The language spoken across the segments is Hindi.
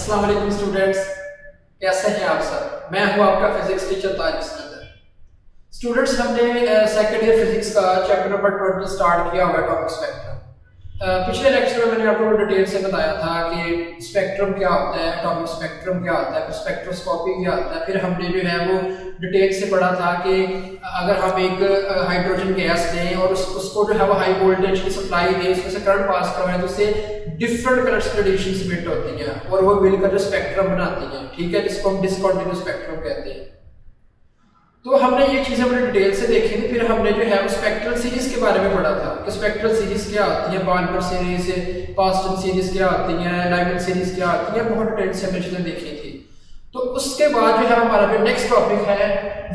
अस्सलाम वालेकुम स्टूडेंट्स, कैसे हैं आप सब। मैं हूं आपका physics teacher Tariq Sikandar. Students, हमने सेकंड ईयर फिजिक्स का चैप्टर नंबर 20 स्टार्ट किया हुआ टॉपिक स्पेक्ट्रम। पिछले लेक्चर में मैंने आपको डिटेल से बताया था कि स्पेक्ट्रम क्या होता है, एटॉमिक स्पेक्ट्रम क्या होता है, फिर स्पेक्ट्रोस्कोपी क्या होता है। फिर हमने जो है वो डिटेल से पढ़ा था कि अगर हम एक हाइड्रोजन गैस दें और उसको जो है वो हाई वोल्टेज की सप्लाई दें, उसमें से करंट पास करवाएं, तो उससे डिफरेंट कलर्स की रेडिएशंस इमिट होती हैं और वो मिलकर जो स्पेक्ट्रम बनाती हैं, ठीक है, जिसको हम डिसकंटिन्यूअस स्पेक्ट्रम कहते हैं। तो हमने ये चीजें बड़े डिटेल से देखी थी। फिर हमने जो है स्पेक्ट्रल सीरीज के बारे में पढ़ा था कि स्पेक्ट्रल सीरीज क्या होती है, बार्नर सीरीज, पास्टन सीरीज क्या होती है, लाइमन सीरीज क्या होती है, बहुत डिटेल से हमने चीजें देखी थी। तो उसके बाद जो है हमारा जो नेक्स्ट टॉपिक है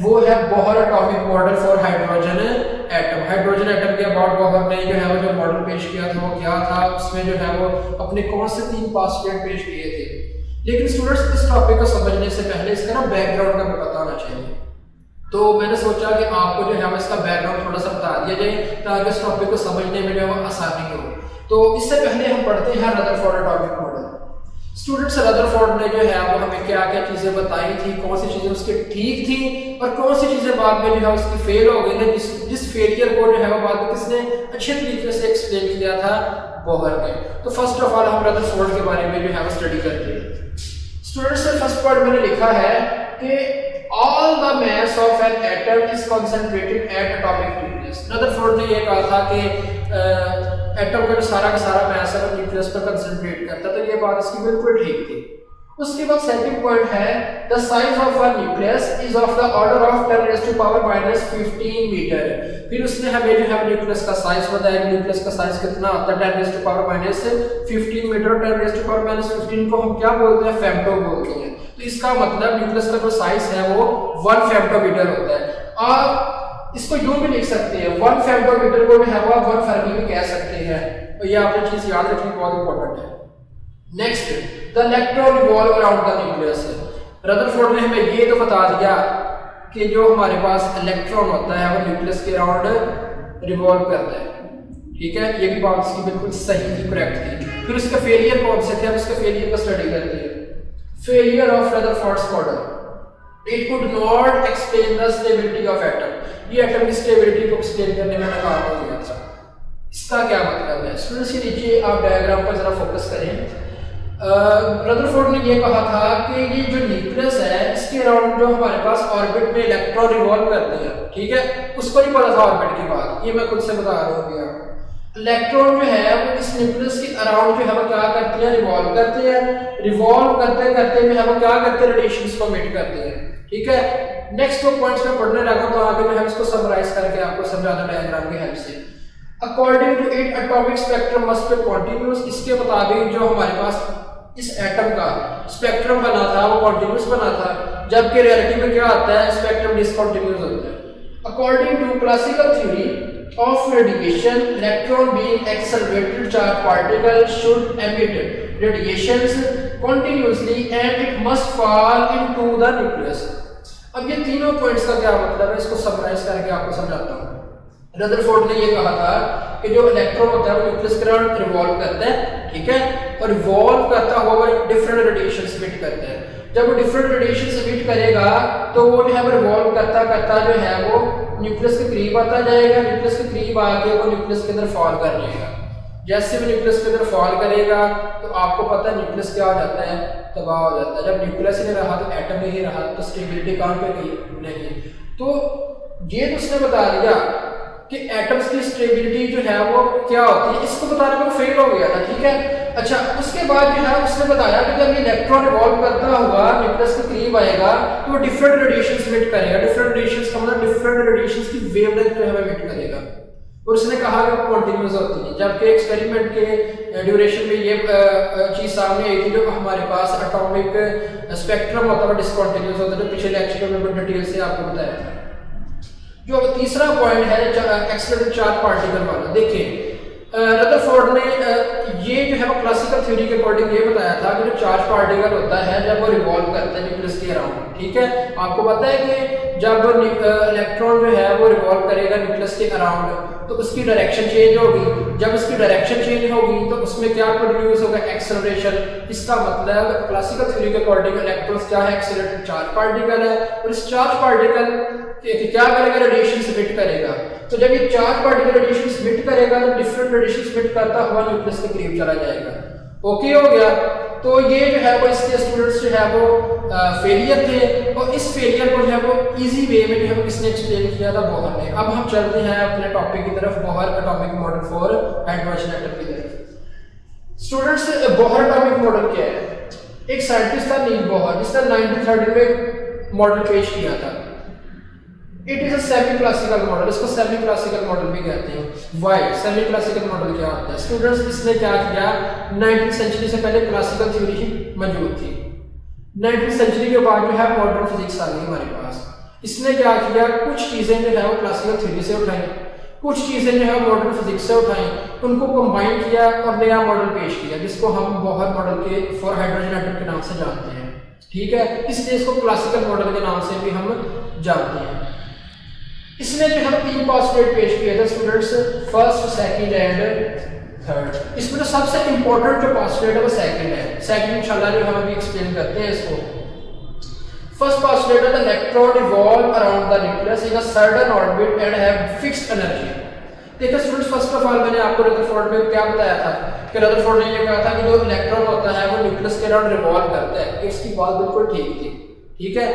वो है Bohr atomic model for hydrogen atom. Hydrogen atom के अबाउट बोहर ने जो है वो जो मॉडल पेश किया था वो क्या था, उसमें जो है वो अपने कौन से 3 पोस्टुलेट पेश किए थे। लेकिन स्टूडेंट्स, इस टॉपिक को समझने से पहले इसका ना बैकग्राउंड का पता होना चाहिए। तो मैंने सोचा कि आपको जो है इसका बैकग्राउंड थोड़ा सा बता दिया जाए ताकि इस टॉपिक को समझने में जो है आसानी हो। तो इससे पहले हम पढ़ते हैं Rutherford atomic model. Students, Rutherford ने जो है वो हमें क्या क्या चीजें बताई थी, कौन सी चीजें उसकी ठीक थी और कौन सी चीजें बाद में जो है उसकी फेल हो गई थी, जिस फेलियर को जो है वो बाद में किसने अच्छे तरीके से एक्सप्लेन किया था, बोहर ने। तो फर्स्ट ऑफ ऑल हम रदरफोर्ड के बारे में जो है वो स्टडी करते हैं। स्टूडेंट्स, फर्स्ट पॉइंट मैंने लिखा है कि all the mass of an atom is concentrated at atomic nucleus। Rutherford ने ये कहा था कि एटम का जो सारा मास है वो न्यूक्लियस पर कंसंट्रेट करता है, तो ये बात इसकी बिल्कुल ठीक थी। उसके बाद सेकंड पॉइंट है the size of a nucleus is of the order of 10⁻⁻15 metre. फिर उसने हमें जो है न्यूक्लियस का साइज बताया। न्यूक्लियस का साइज कितना होता है, 10⁻⁻15 मीटर। 10⁻⁻15 को हम क्या बोलते हैं, फेम्टो बोलते हैं। तो इसका मतलब न्यूक्लियस का जो साइज है वो 1 फेम्टोमीटर होता है। और इसको यूं भी लिख सकते हैं, 1 फेम्टोमीटर को जो है वो 1 फर्मी भी कह सकते हैं। तो ये आपने चीज याद रखनी बहुत इंपॉर्टेंट है। Next, the electron revolve around the nucleus. Rutherford ने हमें ये तो बता दिया कि जो हमारे पास इलेक्ट्रॉन होता है वो न्यूक्लियस के अराउंड रिवॉल्व करता है, ठीक है, ये भी बात इसकी बिल्कुल सही थी, करेक्ट थी। फिर उसके फेलियर कौन से थे, हम इसके फेलियर को स्टडी करते हैं। Failure of Rutherford's model, it could not explain the stability of atom. ये एटम की स्टेबिलिटी को एक्सप्लेन करने में नाकाम हो गया था। इसका क्या मतलब है स्टूडेंट्स, के नीचे आप डायग्राम पर जरा फोकस करें। रदरफोर्ड ने ये कहा था कि ये जो न्यूक्लियस है इसके अराउंड जो हमारे पास ऑर्बिट में इलेक्ट्रॉन रिवॉल्व करते हैं, ठीक है, उसको नहीं पता था ऑर्बिट की बात, ये मैं खुद से बता रहा हूँ। इलेक्ट्रॉन जो है वो इस न्यूक्लियस के अराउंड जो है वो क्या करते हैं, रिवॉल्व करते हैं। रिवॉल्व करते करते जो है वो क्या करते हैं, रेडिएशंस को एमिट करते हैं, ठीक है। नेक्स्ट 2 पॉइंट्स में पढ़ने लगा तो आगे मैं इसको समराइज करके आपको समझाना डायग्राम की हेल्प से। According to it atomic spectrum must be continuous. इसके मुताबिक जो हमारे पास इस एटम का स्पेक्ट्रम बना था वो कॉन्टिन्यूअस बना था, जबकि रियलिटी में क्या होता है, स्पेक्ट्रम डिसकंटिन्यूअस होता है। According to classical theory of radiation, electron being accelerated charged particle should emit radiations continuously and it must fall into the nucleus। अब ये तीनों पॉइंट्स का क्या मतलब है, इसको समराइज करके आपको समझाता हूँ। रदरफोर्ड ने ये कहा था कि जो इलेक्ट्रॉन होता है वो न्यूक्लियस के अराउंड रिवॉल्व करता है, ठीक है, और रिवॉल्व करता हुआ डिफरेंट रेडिएशंस एमिट करता है। जब वो डिफरेंट रेडिएशंस एमिट करेगा तो वो जो है वो रिवॉल्व करता करता जो है वो न्यूक्लियस के करीब आता जाएगा। न्यूक्लियस के करीब आके वो न्यूक्लियस के अंदर फॉल कर जाएगा। जैसे भी न्यूक्लियस के अंदर फॉल करेगा तो आपको पता है न्यूक्लियस क्या हो जाता है, तबाह हो जाता है। जब न्यूक्लियस ही नहीं रहा तो एटम नहीं रहा, तो स्टेबिलिटी कहाँ पे गई, नहीं। तो ये तो उसने बता दिया कि एटम्स की स्टेबिलिटी जो है वो क्या होती है, इसको बताने में वो फेल हो गया था, ठीक है। अच्छा, उसके बाद जो है उसने बताया कि जब ये इलेक्ट्रॉन रिवॉल्व करता हुआ न्यूक्लियस के करीब आएगा तो वो डिफरेंट रेडिएशंस एमिट करेगा। डिफरेंट रेडिएशंस का मतलब डिफरेंट रेडिएशंस की वेवलेंथ जो है वो एमिट करेगा, और उसने कहा कि वो कंटीन्यूअस होती है। जबकि एक्सपेरिमेंट के ड्यूरेशन में ये चीज सामने आई थी, जो हमारे पास एटॉमिक स्पेक्ट्रम होता है डिसकंटीन्यूअस होता है, जो पिछले लेक्चर में डिटेल से आपको बताया था। जो तीसरा पॉइंट है एक्सेलरेटेड चार्ज पार्टिकल वाला, देखिए रदरफोर्ड ने ये जो है वो क्लासिकल थ्योरी के अकॉर्डिंग ये बताया था कि जो चार्ज पार्टिकल होता है जब वो रिवॉल्व करता है न्यूक्लियस के अराउंड, ठीक है, आपको पता है कि जब इलेक्ट्रॉन जो है वो रिवॉल्व करेगा न्यूक्लियस के अराउंड तो उसकी डायरेक्शन चेंज होगी। जब उसकी डायरेक्शन चेंज होगी तो उसमें क्या प्रोड्यूस होगा, एक्सेलरेशन। इसका मतलब क्लासिकल थ्योरी के अकॉर्डिंग इलेक्ट्रॉन्स क्या है, एक्सेलरेटेड चार्ज पार्टिकल है, और इस चार्ज पार्टिकल क्या करेगा, रेडिएशन इमिट करेगा। तो जब ये चार्ज पार्टिकल रेडिएशन इमिट करेगा तो डिफरेंट रेडिएशन इमिट करता हुआ न्यूक्लियस के करीब चला जाएगा। ओके हो गया। तो ये जो है वो इसके स्टूडेंट्स जो है वो फेलियर थे, और इस फेलियर को जो है वो इजी वे में जो है वो किसने एक्सप्लेन किया था, बोहर ने। अब हम चलते हैं अपने टॉपिक की तरफ, Bohr atomic model for hydrogen atom की तरफ। स्टूडेंट्स, बोहर एटॉमिक मॉडल क्या है? एक साइंटिस्ट था नील बोहर, जिसने 1930 में मॉडल पेश किया था। It is a semi classical model, इसको सेमी क्लासिकल मॉडल भी कहते हैं। व्हाई सेमी क्लासिकल मॉडल क्या होता है? स्टूडेंट्स, इसने क्या किया, 19वीं सेंचुरी से पहले क्लासिकल थ्योरी ही मौजूद थी। 19वीं सेंचुरी के बाद जो है मॉडर्न फिजिक्स आ गई हमारे पास। इसने क्या किया, कुछ चीजें जो है वो क्लासिकल थ्योरी से उठाई, कुछ चीजें जो है मॉडर्न फिजिक्स से उठाई, उनको कंबाइन किया और नया मॉडल पेश किया, जिसको हम बोहर मॉडल के फॉर हाइड्रोजन एटम के नाम से जानते हैं। ठीक है, इसलिए इसको क्लासिकल मॉडल के नाम से भी हम जानते हैं। इसने जो है 3 पोस्टुलेट पेश किए थे students, first, second and third. इसमें तो सबसे इंपॉर्टेंट जो पोस्टुलेट है वो सेकंड है। सेकंड इंशाल्लाह जो हम अभी एक्सप्लेन करते हैं इसको। फर्स्ट पोस्टुलेट है, the electron revolve around the nucleus in a certain orbit and have fixed energy. देखिए स्टूडेंट्स, फर्स्ट ऑफ ऑल मैंने आपको रदरफोर्ड में क्या बताया था कि रदरफोर्ड ने ये कहा था कि जो इलेक्ट्रॉन होता है वो न्यूक्लियस के अराउंड रिवॉल्व करता है। इसकी बात बिल्कुल ठीक थी, ठीक है,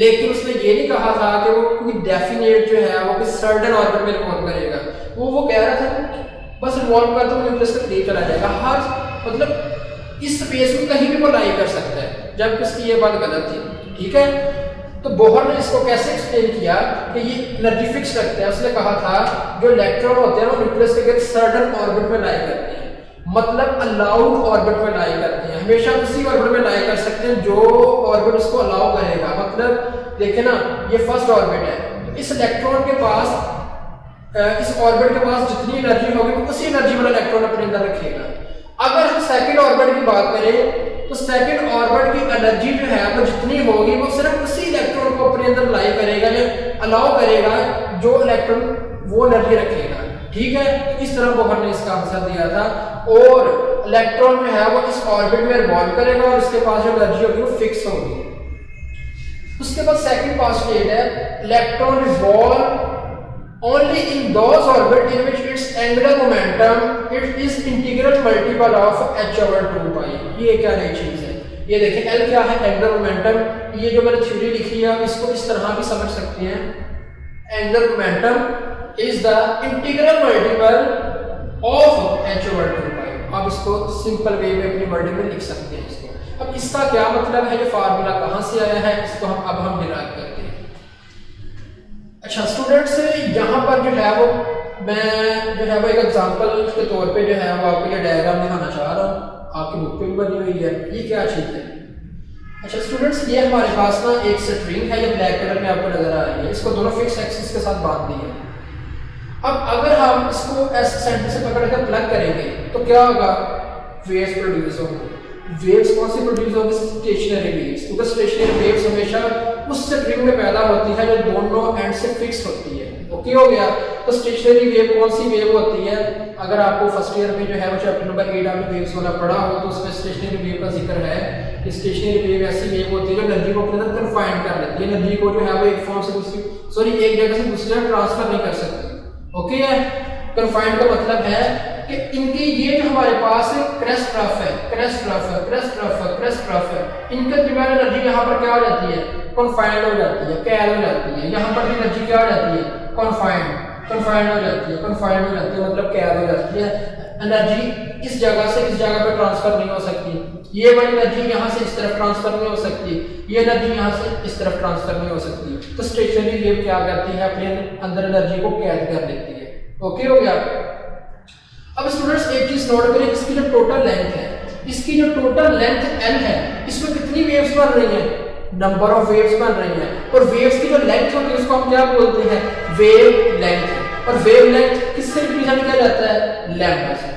लेकिन उसने ये नहीं कहा था कि वो कोई डेफिनेट जो है वो किसी सर्टेन ऑर्बिट में रिवॉल्व करेगा। वो कह रहा था कि बस रिवॉल्व करता हुआ न्यूक्लियस के करीब चला जाएगा, हर मतलब इस स्पेस में कहीं भी वो लाई कर सकता है, जबकि उसकी ये बात गलत थी। ठीक है, तो बोहर ने इसको कैसे एक्सप्लेन किया कि ये एनर्जी फिक्स रखते हैं। उसने कहा था जो इलेक्ट्रॉन होते हैं वो न्यूक्लियस के सर्टेन ऑर्बिट में लाई करते हैं, मतलब अलाउड ऑर्बिट में लाई करते हैं, हमेशा उसी ऑर्बिट में लाई कर सकते हैं जो ऑर्बिट उसको अलाउ करेगा। मतलब देखे ना, ये फर्स्ट ऑर्बिट है, इस इलेक्ट्रॉन के पास इस ऑर्बिट के पास जितनी एनर्जी होगी वो उसी एनर्जी वाला इलेक्ट्रॉन अपने अंदर रखेगा। अगर हम सेकंड ऑर्बिट की बात करें तो सेकंड ऑर्बिट की एनर्जी जो है वो जितनी होगी वो सिर्फ उसी इलेक्ट्रॉन को अपने अंदर लाई करेगा या अलाउ करेगा जो इलेक्ट्रॉन वो एनर्जी रखेगा। ठीक है, इस तरह बोहर ने इसका आंसर दिया था। और इलेक्ट्रॉन जो है वो इस ऑर्बिट में रिवॉल्व करेगा और उसके पास जो एनर्जी होगी वो फिक्स होगी। उसके बाद सेकंड पोस्टुलेट है, electron revolve only in those orbit in which its angular momentum it is integral multiple of h over 2 pi। ये क्या नई चीज है, ये देखें L क्या है, एंगुलर मोमेंटम। ये जो मैंने थ्योरी लिखी है इसको इस तरह भी समझ सकते हैं, angular momentum is the integral multiple of h over 2 pi। आप इसको सिंपल वे में अपनी वर्डिंग में लिख सकते हैं इसको। अब इसका क्या मतलब है, ये फार्मूला कहां से आया है, इसको हम डिराइव करते हैं। अच्छा स्टूडेंट्स, यहाँ पर जो है वो मैं जो है वो एक एग्जांपल के तौर पे जो है वो आपको ये डायग्राम दिखाना चाह रहा हूँ, आपकी बुक पे भी बनी हुई है। ये क्या चीज़ है? अच्छा स्टूडेंट्स, ये हमारे पास ना एक स्ट्रिंग है, ये ब्लैक कलर में आपको नजर आ रही है, इसको दोनों फिक्स एक्सिस के साथ बांध दी है। अब अगर हम इसको ऐसे सेंटर से पकड़ कर प्लग करेंगे तो क्या होगा, वेव्स प्रोड्यूस होंगे। वेव्स कौन सी प्रोड्यूस होगी, स्टेशनरी वेव्स, क्योंकि स्टेशनरी वेव्स हमेशा उस स्ट्रिंग में पैदा होती है जो दोनों एंड से फिक्स होती है। ओके हो गया। तो स्टेशनरी वेव कौन सी वेव होती है, अगर आपको फर्स्ट ईयर में जो है वो चैप्टर नंबर 8 आपने वेव्स वाला पढ़ा हो तो उसमें स्टेशनरी वेव का जिक्र है कि स्टेशनरी वेव ऐसी वेव होती है जो एनर्जी को अपने अंदर कन्फाइन कर लेती है, एनर्जी को जो है वो एक फॉर्म से दूसरी एक जगह से दूसरी जगह ट्रांसफर नहीं कर सकती। ओके है, कन्फाइंड का मतलब है कि इनकी ये जो हमारे पास क्रेस्ट ट्रफ है, इनके दरमियान एनर्जी यहाँ पर क्या हो जाती है, कन्फाइंड हो जाती है, कैद हो जाती है। यहाँ पर भी एनर्जी क्या हो जाती है, कन्फाइंड हो जाती है, मतलब कैद हो जाती है। एनर्जी इस जगह से इस जगह पे ट्रांसफर नहीं हो सकती, ये वाली एनर्जी यहाँ से इस तरफ ट्रांसफर नहीं हो सकती, ये एनर्जी यहाँ से इस तरफ ट्रांसफर नहीं हो सकती। तो स्टेशनरी वेव क्या करती है, अपने अंदर एनर्जी को कैद कर लेती है। ओके हो गया। अब स्टूडेंट्स एक चीज नोट करें, इसकी जो टोटल लेंथ है, इसकी जो टोटल लेंथ L है, इसमें कितनी वेव्स बन रही हैं, नंबर ऑफ वेव्स बन रही हैं। और वेव्स की जो लेंथ होती है उसको हम क्या बोलते हैं, वेव लेंथ। और वेव लेंथ किससे रिप्रेजेंट किया जाता है, लैम्डा से।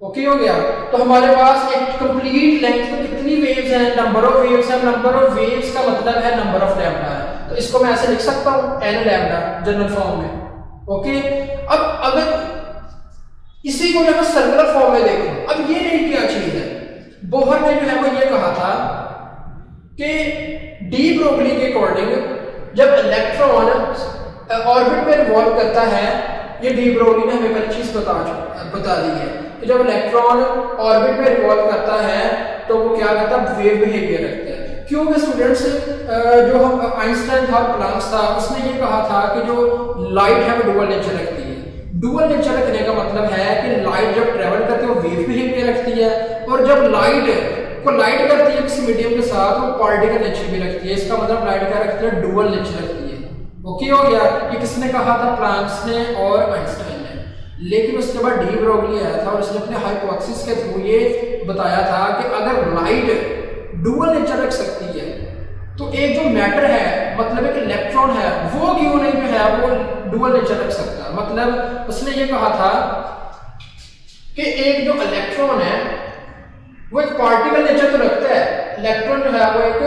ओके हो गया। तो हमारे पास एक कंप्लीट लेंथ में कितनी वेव्स हैं, नंबर ऑफ वेव्स है। नंबर ऑफ वेव्स का मतलब है नंबर ऑफ लैम्डा है, तो इसको मैं ऐसे लिख सकता हूँ n लैम्डा जनरल फॉर्म में। ओके, अब अगर इसी को जब सर्कुलर फॉर्म में देखो, अब ये नहीं क्या चीज है, बोहर ने जो है वो ये कहा था कि डी ब्रोगली के अकॉर्डिंग जब इलेक्ट्रॉन ऑर्बिट में रिवॉल्व करता है, ये डी ब्रोगली ने हमें पहले चीज बता दी है कि जब इलेक्ट्रॉन ऑर्बिट में रिवॉल्व करता है तो वो क्या करता है, वेव बिहेवियर रखता है। क्योंकि स्टूडेंट्स जो हम आइंस्टाइन था, प्लैंक था, उसने ये कहा था कि जो लाइट है वो डुअल नेचर रखती है। डुअल नेचर रखने का मतलब है कि लाइट जब ट्रेवल करती है वो वेव बिहेवियर रखती है, और जब लाइट को लाइट करती है किसी मीडियम के साथ वो पार्टिकल नेचर भी रखती है। इसका मतलब लाइट क्या रखती है, डुअल नेचर रखती है। ओके हो गया, ये किसने कहा था, प्लैंक ने और आइंस्टाइन ने। लेकिन उसके बाद डी ब्रोगली आया था और उसने अपने हाइपोथेसिस के थ्रू ये बताया था कि अगर लाइट डुअल नेचर रख सकती है तो एक जो मैटर है, मतलब एक इलेक्ट्रॉन है, वो क्यों नहीं जो है वो डुअल नेचर रख सकता। मतलब उसने ये कहा था कि एक जो इलेक्ट्रॉन है वो एक पार्टिकल नेचर तो रखता है, इलेक्ट्रॉन जो है वो एक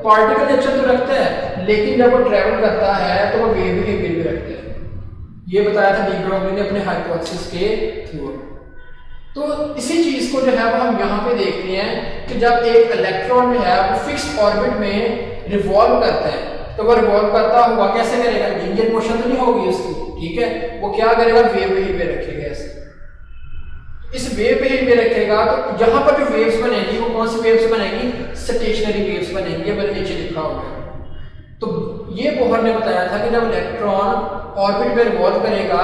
पार्टिकल नेचर तो रखता है, लेकिन जब वो ट्रेवल करता है तो वो वेव बिहेवियर भी रखता है। ये बताया था डी ब्रोगली ने अपने हाइपोथेसिस के थ्रू। तो इसी चीज को जो है वो हम यहाँ पे देखते हैं कि जब एक इलेक्ट्रॉन जो है वो फिक्स्ड ऑर्बिट में रिवॉल्व करता है तो वो रिवॉल्व करता हुआ कैसे करेगा, लीनियर मोशन तो नहीं होगी उसकी, ठीक है, वो क्या करेगा, वेव बिहेवियर रखेगा। ऐसे इस वेव बिहेवियर रखेगा तो यहाँ पर जो वेव्स बनेगी वो कौन सी वेव्स बनेगी, स्टेशनरी वेव्स बनेगी। ये नीचे लिखा हुआ है। तो ये बोहर ने बताया था कि जब इलेक्ट्रॉन ऑर्बिट में रिवॉल्व करेगा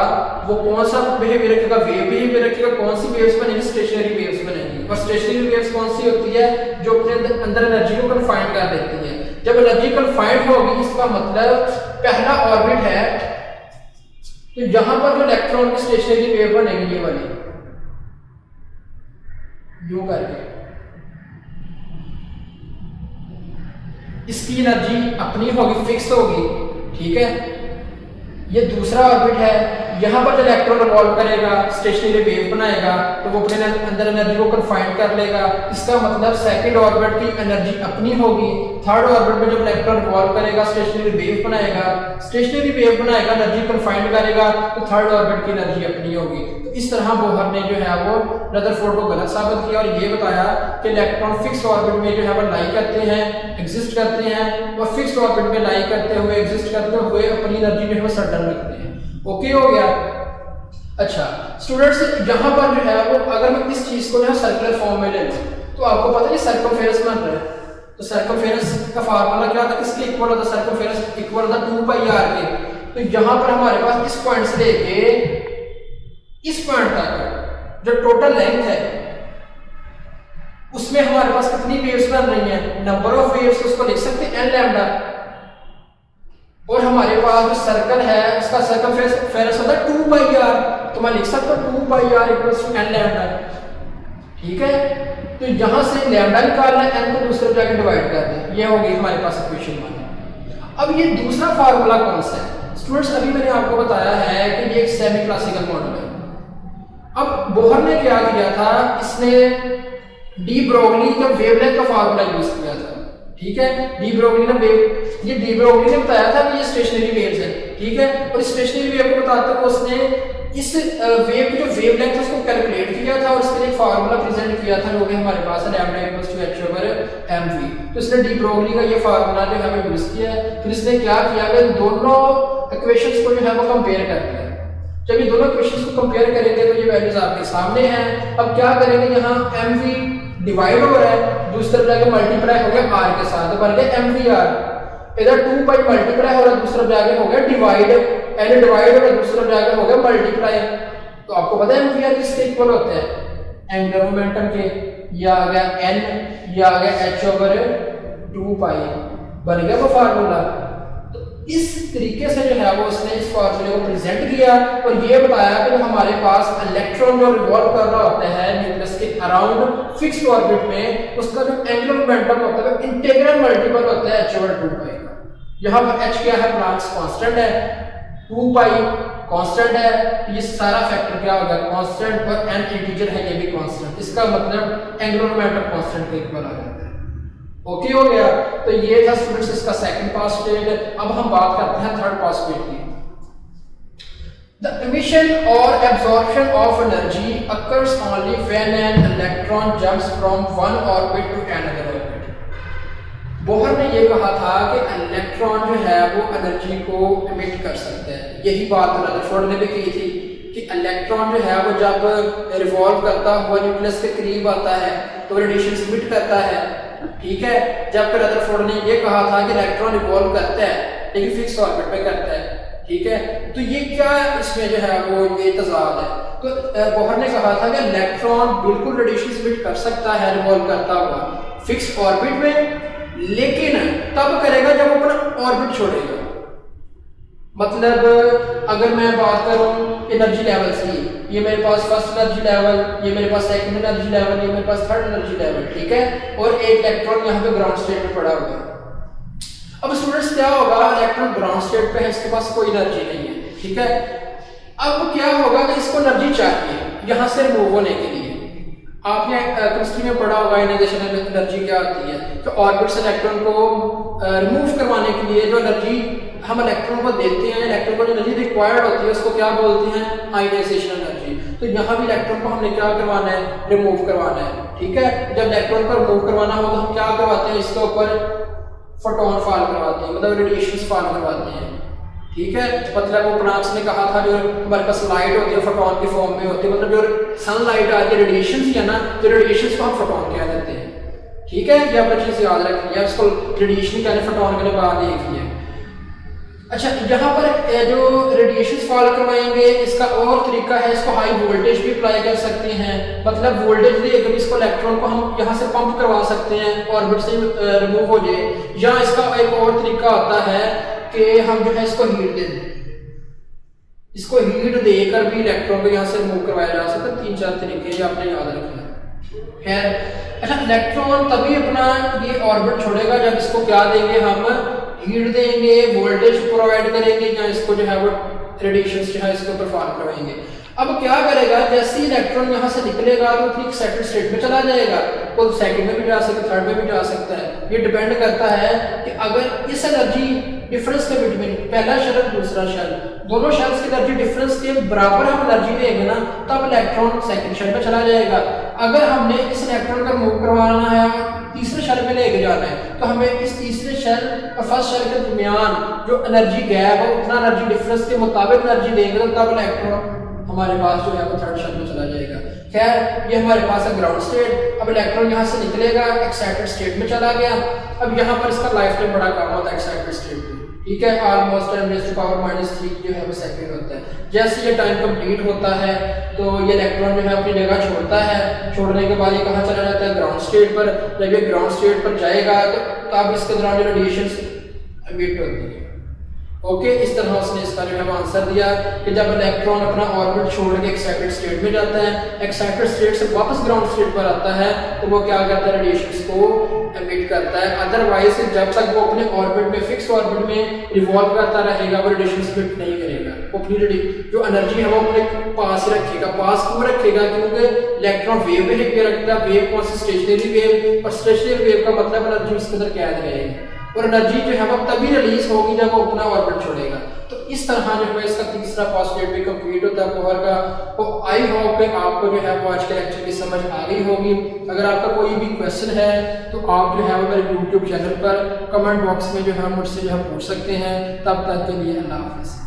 वो कौन सा बिहेवियर रखेगा, वेव बिहेवियर रखेगा। कौन सी वेव्स बनेगी, स्टेशनरी वेव्स बनेगी। और स्टेशनरी वेव्स कौन सी होती है, जो अपने अंदर एनर्जी को कन्फाइंड कर देती है। जब एनर्जी कन्फाइंड होगी इसका मतलब पहला ऑर्बिट है, तो यहां पर जो इलेक्ट्रॉन की स्टेशनरी वेव बनेगी ये वाली, यूं करके, इसकी एनर्जी अपनी होगी, फिक्स होगी, ठीक है। ये दूसरा ऑर्बिट है, यहां पर जो इलेक्ट्रॉन रिवॉल्व करेगा, स्टेशनरी वेव बनाएगा, तो वो अपने अंदर एनर्जी को कन्फाइंड कर लेगा। इसका मतलब सेकंड ऑर्बिट की एनर्जी अपनी होगी। थर्ड ऑर्बिट में जब इलेक्ट्रॉन रिवॉल्व करेगा, स्टेशनरी वेव बनाएगा, स्टेशनरी वेव बनाएगा, एनर्जी कन्फाइंड करेगा, तो थर्ड ऑर्बिट की एनर्जी अपनी होगी। तो इस तरह बोहर ने जो है वो रदरफोर्ड को गलत साबित किया और ये बताया कि इलेक्ट्रॉन फिक्स ऑर्बिट में जो है वो लाई करते हैं, एग्जिस्ट करते हैं, और फिक्स ऑर्बिट में लाई करते हुए, एग्जिस्ट करते हुए अपनी एनर्जी जो है वो सडन रखते हैं। ओके हो गया। अच्छा स्टूडेंट्स, यहाँ पर जो है वो अगर मैं इस चीज को जो है सर्कुलर फॉर्म में ले लूं तो आपको पता है सर्कमफेरेंस बन रहा है। तो सर्कमफेरेंस का फार्मूला क्या था, किसके इक्वल होता है, सर्कमफेरेंस इक्वल होता है 2 पाई r के। तो यहाँ पर हमारे पास इस पॉइंट से लेके इस पॉइंट तक जो टोटल लेंथ है उसमें हमारे पास कितनी वेव्स बन रही हैं, नंबर ऑफ वेव्स, उसको लिख सकते हैं n लैम्डा। और हमारे पास जो सर्कल है उसका सर्कमफेरेंस होता है 2 पाई r, तो मैं लिख सकता हूं 2 pi r equals to n lambda, ठीक है। तो यहां से लैम्डा निकालना है, n को दूसरे जगह डिवाइड कर दें, ये होगी हमारे पास इक्वेशन 1। अब ये दूसरा फार्मूला कौन सा है स्टूडेंट्स, अभी मैंने आपको बताया है कि ये एक सेमी क्लासिकल मॉडल है। अब बोहर ने क्या किया था, इसने डी ब्रोगली का वेवलेंथ का फार्मूला यूज किया था, ठीक है। डी ब्रोगली ने बताया था कि ये स्टेशनरी वेव्स है, ठीक है। और स्टेशनरी वेव को बताते हुए उसने इस वेव की जो वेवलेंथ है उसको कैलकुलेट किया था और उसके लिए फार्मूला प्रेजेंट किया था, जो कि हमारे पास है लैम्डा इक्वल्स टू h/mv। तो इसने डी ब्रोगली का ये फार्मूला जो है हमें यूज किया है। फिर इसने क्या किया कि दोनों इक्वेशंस को जो है वो कंपेयर कर दिया। जब ये दोनों इक्वेशंस को कंपेयर करेंगे तो ये वैल्यूज आपके सामने हैं। अब क्या करेंगे, यहाँ mv डिवाइड हो रहा है, दूसरी जगह मल्टीप्लाई हो गया r के साथ, तो बन गया mvr। इधर 2 पाई मल्टीप्लाई हो रहा है, दूसरा जगह हो गया डिवाइड, n डिवाइड हो रहा है, दूसरा जगह हो गया मल्टीप्लाई। तो आपको पता है mvr किसके इक्वल होते हैं, एंगुलर मोमेंटम के। ये आ गया n, ये आ गया h/2 पाई, बन गया वो फार्मूला। तो इस तरीके से जो है वो उसने इस फार्मूले को प्रेजेंट किया और ये बताया कि हमारे पास इलेक्ट्रॉन जो रिवॉल्व कर रहा होता है न्यूक्लियस के अराउंड फिक्स्ड ऑर्बिट में, उसका जो एंगुलर मोमेंटम होता है इंटीग्रल मल्टीपल होता है h/2 पाई का। यहाँ पर h क्या है, प्लैंक्स कांस्टेंट है, 2 पाई कांस्टेंट है, ये सारा फैक्टर क्या होगा कांस्टेंट, और n इंटीजर है ये भी कांस्टेंट। इसका मतलब एंगुलर मोमेंटम कांस्टेंट के इक्वल आ जाता है। ओके हो गया। तो ये था स्टूडेंट्स इसका सेकंड पास स्टेट। अब हम बात करते हैं थर्ड पास स्टेट की। The emission or absorption of energy occurs only when an electron jumps from one orbit to another orbit. Bohr ने ये कहा था कि इलेक्ट्रॉन जो है वो एनर्जी को एमिट कर सकते हैं। यही बात रदरफोर्ड ने भी की थी कि इलेक्ट्रॉन जो है वो जब रिवॉल्व करता हुआ न्यूक्लियस के करीब आता है तो रेडिएशन एमिट करता है, ठीक है। जबकि रदरफोर्ड ने ये कहा था कि इलेक्ट्रॉन रिवॉल्व करता है लेकिन फिक्स ऑर्बिट पे करता है, ठीक है। तो ये क्या इसमें जो है वो ये तजाद है। तो बोहर ने कहा था कि इलेक्ट्रॉन बिल्कुल रेडिएशन एमिट कर सकता है रिवॉल्व करता हुआ फिक्स ऑर्बिट में, लेकिन तब करेगा जब अपना ऑर्बिट छोड़ेगा। मतलब अगर मैं बात करूं एनर्जी लेवल्स की, ये मेरे पास फर्स्ट एनर्जी लेवल, ये मेरे पास सेकंड एनर्जी लेवल, ये मेरे पास थर्ड एनर्जी लेवल, ठीक है। और एक इलेक्ट्रॉन यहाँ पे ग्राउंड स्टेट में पड़ा हुआ है। अब स्टूडेंट्स क्या होगा, इलेक्ट्रॉन ग्राउंड स्टेट पे है, इसके पास कोई एनर्जी नहीं है, ठीक है। अब क्या होगा कि इसको एनर्जी चाहिए यहाँ से रिमूव होने के लिए। आपने केमिस्ट्री में पढ़ा होगा आयनाइजेशन एनर्जी क्या होती है। तो ऑर्बिट से इलेक्ट्रॉन को रिमूव करवाने के लिए जो एनर्जी हम इलेक्ट्रॉन को देते हैं, इलेक्ट्रॉन को जो एनर्जी रिक्वायर्ड होती है उसको क्या बोलते हैं, आयनाइजेशन एनर्जी। तो यहाँ भी इलेक्ट्रॉन को हमने क्या करवाना है, रिमूव करवाना है, ठीक है। जब इलेक्ट्रॉन को रिमूव करवाना हो तो हम क्या करवाते हैं, इसके ऊपर फोटोन फॉल करवाते हैं, मतलब रेडिएशन फॉल करवाते हैं, ठीक है। मतलब वो प्लांक्स ने कहा था जो हमारे पास लाइट होती है फोटोन की फॉर्म में होती है, मतलब जो सनलाइट आती है रेडिएशन है ना, तो रेडिएशन को हम फोटोन कह देते हैं, ठीक है। ये अपनी चीज याद रखनी है, इसको रेडिएशन कहने फोटोन के लिए बात देखी है। अच्छा, यहाँ पर जो रेडिएशन फॉल करवाएंगे इसका और तरीका है, इसको हाई वोल्टेज भी अप्लाई कर सकते हैं। मतलब वोल्टेज देकर इसको इलेक्ट्रॉन को हम यहाँ से पंप करवा सकते हैं ऑर्बिट से रिमूव हो जाए। या इसका एक और तरीका होता है कि हम जो है इसको हीट दे दें, इसको हीट देकर भी इलेक्ट्रॉन को यहाँ से रिमूव करवाया जा सकता है। 3-4 तरीके ये आपने याद रखना। खैर, अच्छा, इलेक्ट्रॉन तभी अपना ये ऑर्बिट छोड़ेगा जब इसको क्या देंगे, हम हीट देंगे, वोल्टेज प्रोवाइड करेंगे, या इसको जो है वो रेडिएशन जो है इसके ऊपर फॉल करवाएंगे। अब क्या करेगा, जैसे ही इलेक्ट्रॉन यहाँ से निकलेगा तो ठीक सेकंड स्टेट में चला जाएगा, तो सेकंड में भी जा सकता है, थर्ड में भी जा सकता है। ये डिपेंड करता है कि अगर इस एनर्जी डिफरेंस के बिटवीन पहला शेल दूसरा शेल, दोनों शेल्स की एनर्जी डिफरेंस के बराबर हम एनर्जी देंगे ना, तब इलेक्ट्रॉन सेकंड शेल में चला जाएगा। अगर हमने इस इलेक्ट्रॉन का मूव करवाना है तीसरे शेल में लेके जाना है, तो हमें इस तीसरे शेल और फर्स्ट शेल के दरमियान जो एनर्जी गैप है उतना एनर्जी डिफरेंस के मुताबिक एनर्जी देंगे, तो तब इलेक्ट्रॉन हमारे पास जो है वो थर्ड शेल में चला जाएगा। खैर, ये हमारे पास है ग्राउंड स्टेट। अब इलेक्ट्रॉन यहाँ से निकलेगा, एक्साइटेड स्टेट में चला गया। अब यहाँ पर इसका लाइफ टाइम बड़ा काम होता है एक्साइटेड स्टेट में, ठीक है। ऑलमोस्ट 10⁻³ जो है वो सेकंड होता है। जैसे ये टाइम कंप्लीट होता है तो ये इलेक्ट्रॉन जो है अपनी जगह छोड़ता है। छोड़ने के बाद ये कहाँ चला जाता है, ग्राउंड स्टेट पर। जब ये ग्राउंड स्टेट पर जाएगा तो तब इसके दौरान जो रेडिएशन एमिट होती है। ओके, इस तरह उसने इसका जो है वो आंसर दिया कि जब इलेक्ट्रॉन अपना ऑर्बिट छोड़ के एक्साइटेड स्टेट में जाता है, एक्साइटेड स्टेट से वापस ग्राउंड स्टेट पर आता है, तो वो क्या करता है, रेडिएशन को एमिट करता है। अदरवाइज जब तक वो अपने ऑर्बिट में, फिक्स ऑर्बिट में रिवॉल्व करता रहेगा, वो रेडिएशन एमिट नहीं करेगा। वो अपनी जो एनर्जी है वो अपने पास रखेगा। पास क्यों रखेगा, क्योंकि इलेक्ट्रॉन वेव बिहेवियर रखता है। वेव कौन सी, स्टेशनरी वेव, और स्टेशनरी वेव का मतलब एनर्जी उसके अंदर कैद रहेगी, और एनर्जी जो है वो तभी रिलीज होगी जब वो अपना ऑर्बिट छोड़ेगा। तो इस तरह जो है इसका तीसरा पोस्टुलेट भी कंप्लीट होता है बोहर का। तो आई होप कि आपको जो है वो आज के लेक्चर की समझ आ गई होगी। अगर आपका कोई भी क्वेश्चन है तो आप जो है वो मेरे यूट्यूब चैनल पर कमेंट बॉक्स में जो है मुझसे जो है पूछ सकते हैं। तब तक के लिए अल्लाह हाफ़िज़।